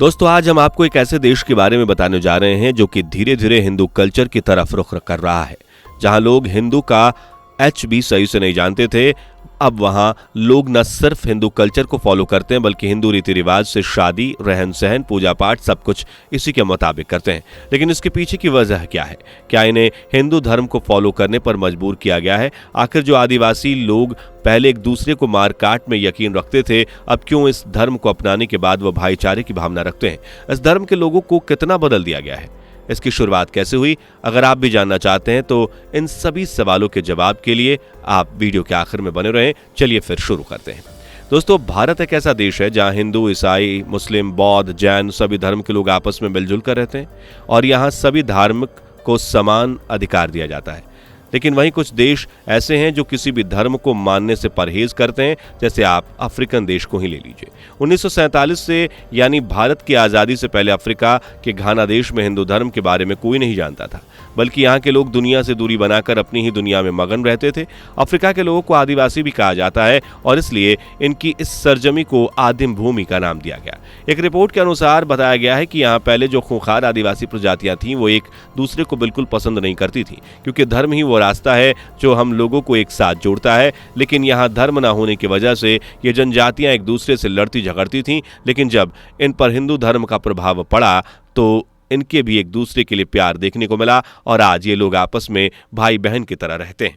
दोस्तों, आज हम आपको एक ऐसे देश के बारे में बताने जा रहे हैं जो कि धीरे धीरे हिंदू कल्चर की तरफ रुख कर रहा है। जहां लोग हिंदू का एच भी सही से नहीं जानते थे, अब वहां लोग न सिर्फ हिंदू कल्चर को फॉलो करते हैं बल्कि हिंदू रीति रिवाज से शादी, रहन सहन, पूजा पाठ सब कुछ इसी के मुताबिक करते हैं। लेकिन इसके पीछे की वजह क्या है? क्या इन्हें हिंदू धर्म को फॉलो करने पर मजबूर किया गया है? आखिर जो आदिवासी लोग पहले एक दूसरे को मार काट में यकीन रखते थे, अब क्यों इस धर्म को अपनाने के बाद वह भाईचारे की भावना रखते हैं? इस धर्म के लोगों को कितना बदल दिया गया है? इसकी शुरुआत कैसे हुई? अगर आप भी जानना चाहते हैं तो इन सभी सवालों के जवाब के लिए आप वीडियो के आखिर में बने रहें। चलिए फिर शुरू करते हैं। दोस्तों, भारत एक ऐसा देश है जहां हिंदू, ईसाई, मुस्लिम, बौद्ध, जैन सभी धर्म के लोग आपस में मिलजुल कर रहते हैं और यहाँ सभी धार्मिक को समान अधिकार दिया जाता है। लेकिन वहीं कुछ देश ऐसे हैं जो किसी भी धर्म को मानने से परहेज करते हैं। जैसे आप अफ्रीकन देश को ही ले लीजिए। 1947 से यानी भारत की आज़ादी से पहले अफ्रीका के घाना देश में हिंदू धर्म के बारे में कोई नहीं जानता था, बल्कि यहाँ के लोग दुनिया से दूरी बनाकर अपनी ही दुनिया में मगन रहते थे। अफ्रीका के लोगों को आदिवासी भी कहा जाता है और इसलिए इनकी इस सरजमी को आदिम भूमि का नाम दिया गया। एक रिपोर्ट के अनुसार बताया गया है कि यहाँ पहले जो खूंखार आदिवासी प्रजातियां थीं वो एक दूसरे को बिल्कुल पसंद नहीं करती थीं, क्योंकि धर्म ही रास्ता है जो हम लोगों को एक साथ जोड़ता है। लेकिन यहाँ धर्म न होने की वजह से ये जनजातियां एक दूसरे से लड़ती झगड़ती थीं। लेकिन जब इन पर हिंदू धर्म का प्रभाव पड़ा तो इनके भी एक दूसरे के लिए प्यार देखने को मिला और आज ये लोग आपस में भाई बहन की तरह रहते हैं।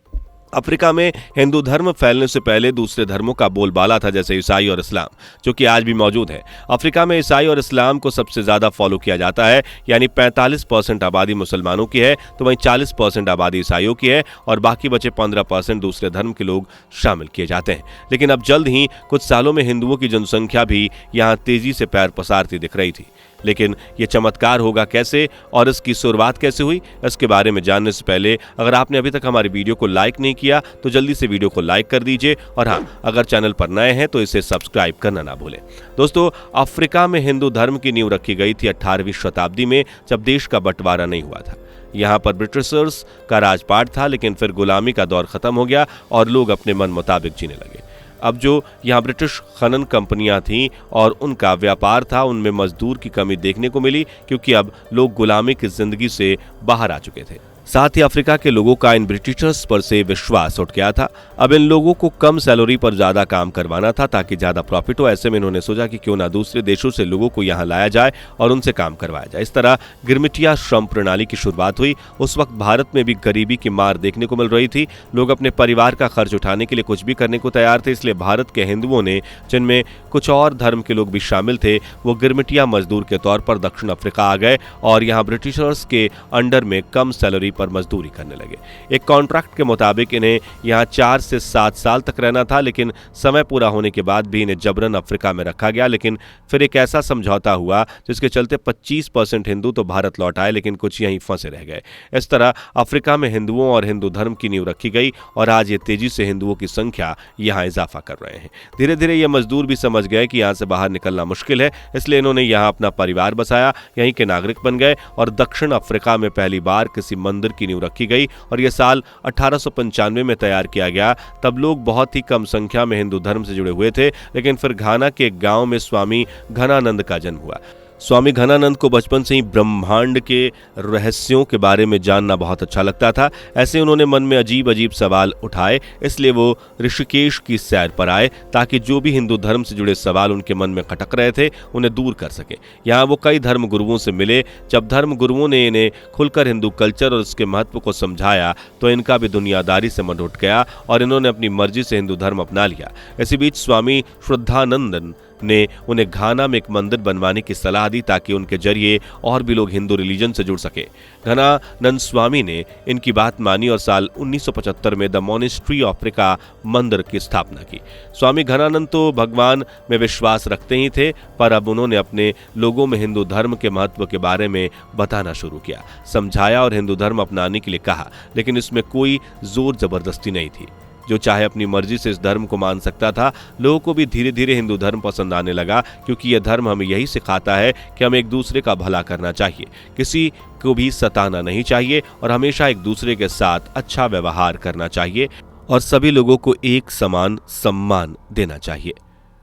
अफ्रीका में हिंदू धर्म फैलने से पहले दूसरे धर्मों का बोलबाला था, जैसे ईसाई और इस्लाम, जो कि आज भी मौजूद है। अफ्रीका में ईसाई और इस्लाम को सबसे ज्यादा फॉलो किया जाता है, यानी 45% आबादी मुसलमानों की है तो वहीं 40% आबादी ईसाइयों की है और बाकी बचे 15% दूसरे धर्म के लोग शामिल किए जाते हैं। लेकिन अब जल्द ही कुछ सालों में हिंदुओं की जनसंख्या भी यहाँ तेजी से पैर पसारती दिख रही थी। लेकिन ये चमत्कार होगा कैसे और इसकी शुरुआत कैसे हुई, इसके बारे में जानने से पहले अगर आपने अभी तक हमारी वीडियो को लाइक नहीं किया तो जल्दी से वीडियो को लाइक कर दीजिए और हाँ, अगर चैनल पर नए हैं तो इसे सब्सक्राइब करना ना भूलें। दोस्तों, अफ्रीका में हिंदू धर्म की नींव रखी गई थी 18वीं शताब्दी में, जब देश का बंटवारा नहीं हुआ था। यहाँ पर ब्रिटिशर्स का राजपाट था, लेकिन फिर गुलामी का दौर खत्म हो गया और लोग अपने मन मुताबिक जीने लगे। अब जो यहाँ ब्रिटिश खनन कंपनियां थीं और उनका व्यापार था, उनमें मजदूर की कमी देखने को मिली, क्योंकि अब लोग गुलामी की जिंदगी से बाहर आ चुके थे। साथ ही अफ्रीका के लोगों का इन ब्रिटिशर्स पर से विश्वास उठ गया था। अब इन लोगों को कम सैलरी पर ज्यादा काम करवाना था ताकि ज्यादा प्रॉफिट हो। ऐसे में इन्होंने सोचा कि क्यों ना दूसरे देशों से लोगों को यहाँ लाया जाए और उनसे काम करवाया जाए। इस तरह गिरमिटिया श्रम प्रणाली की शुरुआत हुई। उस वक्त भारत में भी गरीबी की मार देखने को मिल रही थी। लोग अपने परिवार का खर्च उठाने के लिए कुछ भी करने को तैयार थे। इसलिए भारत के हिंदुओं ने, जिनमें कुछ और धर्म के लोग भी शामिल थे, वो गिरमिटिया मजदूर के तौर पर दक्षिण अफ्रीका आ गए और यहाँ ब्रिटिशर्स के अंडर में कम सैलरी पर मजदूरी करने लगे। एक कॉन्ट्रैक्ट के मुताबिक इन्हें यहाँ 4 से 7 साल तक रहना था, लेकिन समय पूरा होने के बाद भी इन्हें जबरन अफ्रीका में रखा गया। लेकिन फिर एक ऐसा समझौता हुआ जिसके चलते 25% हिंदू तो भारत लौट आए, लेकिन कुछ यहीं फंसे रह गए। इस तरह अफ्रीका में हिंदुओं और हिंदू धर्म की नींव रखी गई और आज ये तेजी से हिंदुओं की संख्या यहाँ इजाफा कर रहे हैं। धीरे धीरे ये मजदूर भी समझ गए कि यहाँ से बाहर निकलना मुश्किल है, इसलिए इन्होंने यहाँ अपना परिवार बसाया, यहीं के नागरिक बन गए और दक्षिण अफ्रीका में पहली बार किसी मंदिर की नींव रखी गई और यह साल 1895 में तैयार किया गया। तब लोग बहुत ही कम संख्या में हिंदू धर्म से जुड़े हुए थे, लेकिन फिर घाना के एक गांव में स्वामी घनानंद का जन्म हुआ। स्वामी घनानंद को बचपन से ही ब्रह्मांड के रहस्यों के बारे में जानना बहुत अच्छा लगता था। ऐसे उन्होंने मन में अजीब अजीब सवाल उठाए, इसलिए वो ऋषिकेश की सैर पर आए ताकि जो भी हिंदू धर्म से जुड़े सवाल उनके मन में खटक रहे थे उन्हें दूर कर सके। यहाँ वो कई धर्म गुरुओं से मिले। जब धर्म गुरुओं ने इन्हें खुलकर हिंदू कल्चर और इसके महत्व को समझाया तो इनका भी दुनियादारी से मन उठ गया और इन्होंने अपनी मर्जी से हिंदू धर्म अपना लिया। इसी बीच स्वामी श्रद्धानंदन ने उन्हें घाना में एक मंदिर बनवाने की सलाह दी ताकि उनके जरिए और भी लोग हिंदू रिलीजन से जुड़ सके। घनानंद स्वामी ने इनकी बात मानी और साल 1975 में द मॉनेस्ट्री ऑफ अफ्रीका मंदिर की स्थापना की। स्वामी घनानंद तो भगवान में विश्वास रखते ही थे, पर अब उन्होंने अपने लोगों में हिंदू धर्म के महत्व के बारे में बताना शुरू किया, समझाया और हिंदू धर्म अपनाने के लिए कहा। लेकिन इसमें कोई जोर जबरदस्ती नहीं थी। जो चाहे अपनी मर्जी से इस धर्म को मान सकता था। लोगों को भी धीरे धीरे हिंदू धर्म पसंद आने लगा, क्योंकि यह धर्म हमें यही सिखाता है कि हमें एक दूसरे का भला करना चाहिए, किसी को भी सताना नहीं चाहिए और हमेशा एक दूसरे के साथ अच्छा व्यवहार करना चाहिए और सभी लोगों को एक समान सम्मान देना चाहिए।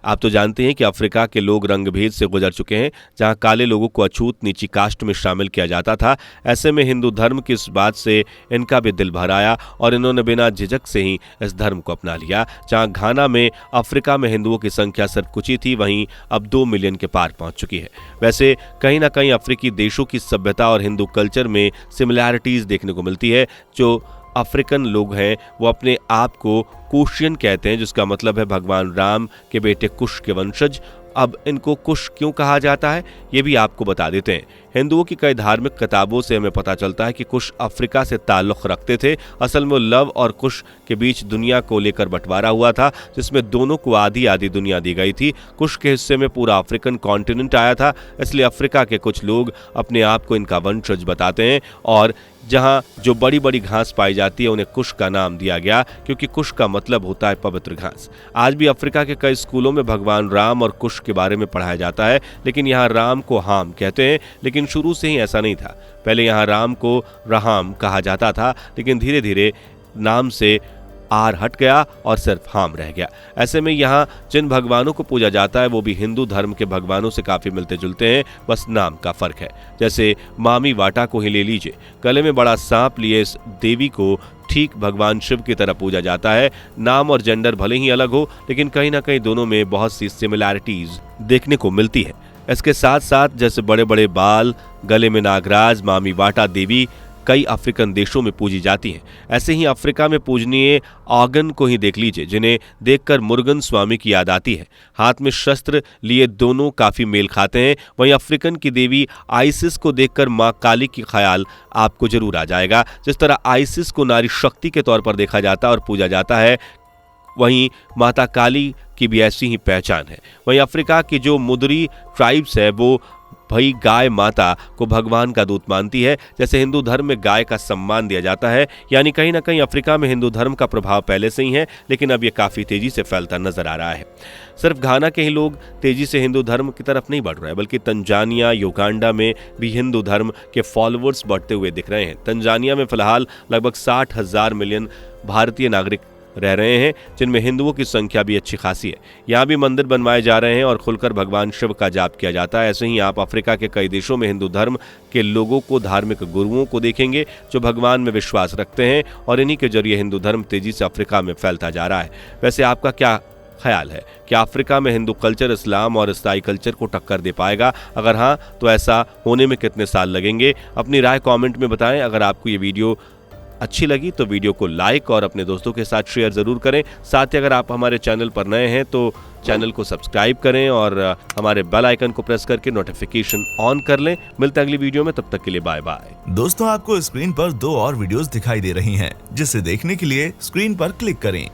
आप तो जानते हैं कि अफ्रीका के लोग रंगभेद से गुजर चुके हैं, जहां काले लोगों को अछूत नीची कास्ट में शामिल किया जाता था। ऐसे में हिंदू धर्म की इस बात से इनका भी दिल भर आया और इन्होंने बिना झिझक से ही इस धर्म को अपना लिया। जहां घाना में अफ्रीका में हिंदुओं की संख्या सिर्फ कुछ ही थी, वहीं अब 2 मिलियन के पार पहुंच चुकी है। वैसे कहीं ना कहीं अफ्रीकी देशों की सभ्यता और हिंदू कल्चर में सिमिलैरिटीज देखने को मिलती है। जो अफ्रीकन लोग हैं वो अपने आप को कुशियन कहते हैं, जिसका मतलब है भगवान राम के बेटे कुश के वंशज। अब इनको कुश क्यों कहा जाता है ये भी आपको बता देते हैं। हिंदुओं की कई धार्मिक किताबों से हमें पता चलता है कि कुश अफ्रीका से ताल्लुक़ रखते थे। असल में लव और कुश के बीच दुनिया को लेकर बंटवारा हुआ था, जिसमें दोनों को आधी आधी दुनिया दी गई थी। कुश के हिस्से में पूरा अफ्रीकन कॉन्टिनेंट आया था, इसलिए अफ्रीका के कुछ लोग अपने आप को इनका वंशज बताते हैं और जहां जो बड़ी बड़ी घास पाई जाती है उन्हें कुश का नाम दिया गया, क्योंकि कुश का मतलब होता है पवित्र घास। आज भी अफ्रीका के कई स्कूलों में भगवान राम और कुश के बारे में पढ़ाया जाता है, लेकिन यहाँ राम को हाम कहते हैं। लेकिन शुरू से ही ऐसा नहीं था। पहले यहाँ राम को रहाम कहा जाता था, लेकिन धीरे धीरे नाम से आर हट गया और सिर्फ हाम रह गया। ऐसे में यहाँ जिन भगवानों को पूजा जाता है वो भी हिंदू धर्म के भगवानों से काफी मिलते जुलते हैं, बस नाम का फर्क है। जैसे मामी वाटा को ही ले लीजिए, गले में बड़ा सांप लिए इस देवी को ठीक भगवान शिव की तरह पूजा जाता है। नाम और जेंडर भले ही अलग हो, लेकिन कहीं ना कहीं दोनों में बहुत सी सिमिलैरिटीज देखने को मिलती है। इसके साथ साथ जैसे बड़े बड़े बाल, गले में नागराज, मामी वाटा देवी कई अफ्रीकन देशों में पूजी जाती हैं। ऐसे ही अफ्रीका में पूजनीय ऑगन को ही देख लीजिए, जिन्हें देखकर मुर्गन स्वामी की याद आती है। हाथ में शस्त्र लिए दोनों काफी मेल खाते हैं। वहीं अफ्रीकन की देवी आइसिस को देखकर मां काली की ख्याल आपको जरूर आ जाएगा। जिस तरह आइसिस को नारी शक्ति के तौर पर देखा जाता है और पूजा जाता है, वहीं माता काली की भी ऐसी ही पहचान है। वहीं अफ्रीका की जो मुदरी ट्राइब्स है वो भई गाय माता को भगवान का दूत मानती है। जैसे हिंदू धर्म में गाय का सम्मान दिया जाता है, यानी कहीं ना कहीं अफ्रीका में हिंदू धर्म का प्रभाव पहले से ही है, लेकिन अब यह काफी तेजी से फैलता नजर आ रहा है। सिर्फ घाना के ही लोग तेजी से हिंदू धर्म की तरफ नहीं बढ़ रहे हैं, बल्कि तंजानिया, युगांडा में भी हिंदू धर्म के फॉलोअर्स बढ़ते हुए दिख रहे हैं। तंजानिया में फिलहाल लगभग 60,000 मिलियन भारतीय नागरिक रह रहे हैं, जिनमें हिंदुओं की संख्या भी अच्छी खासी है। यहाँ भी मंदिर बनवाए जा रहे हैं और खुलकर भगवान शिव का जाप किया जाता है। ऐसे ही आप अफ्रीका के कई देशों में हिंदू धर्म के लोगों को, धार्मिक गुरुओं को देखेंगे जो भगवान में विश्वास रखते हैं, और इन्हीं के जरिए हिंदू धर्म तेजी से अफ्रीका में फैलता जा रहा है। वैसे आपका क्या ख्याल है कि अफ्रीका में हिंदू कल्चर इस्लाम और ईसाई कल्चर को टक्कर दे पाएगा? अगर हाँ, तो ऐसा होने में कितने साल लगेंगे? अपनी राय कमेंट में बताएं। अगर आपको ये वीडियो अच्छी लगी तो वीडियो को लाइक और अपने दोस्तों के साथ शेयर जरूर करें। साथ ही अगर आप हमारे चैनल पर नए हैं तो चैनल को सब्सक्राइब करें और हमारे बेल आइकन को प्रेस करके नोटिफिकेशन ऑन कर लें। मिलते हैं अगली वीडियो में, तब तक के लिए बाय बाय। दोस्तों, आपको स्क्रीन पर 2 और वीडियोस दिखाई दे रही हैं, जिसे देखने के लिए स्क्रीन पर क्लिक करें।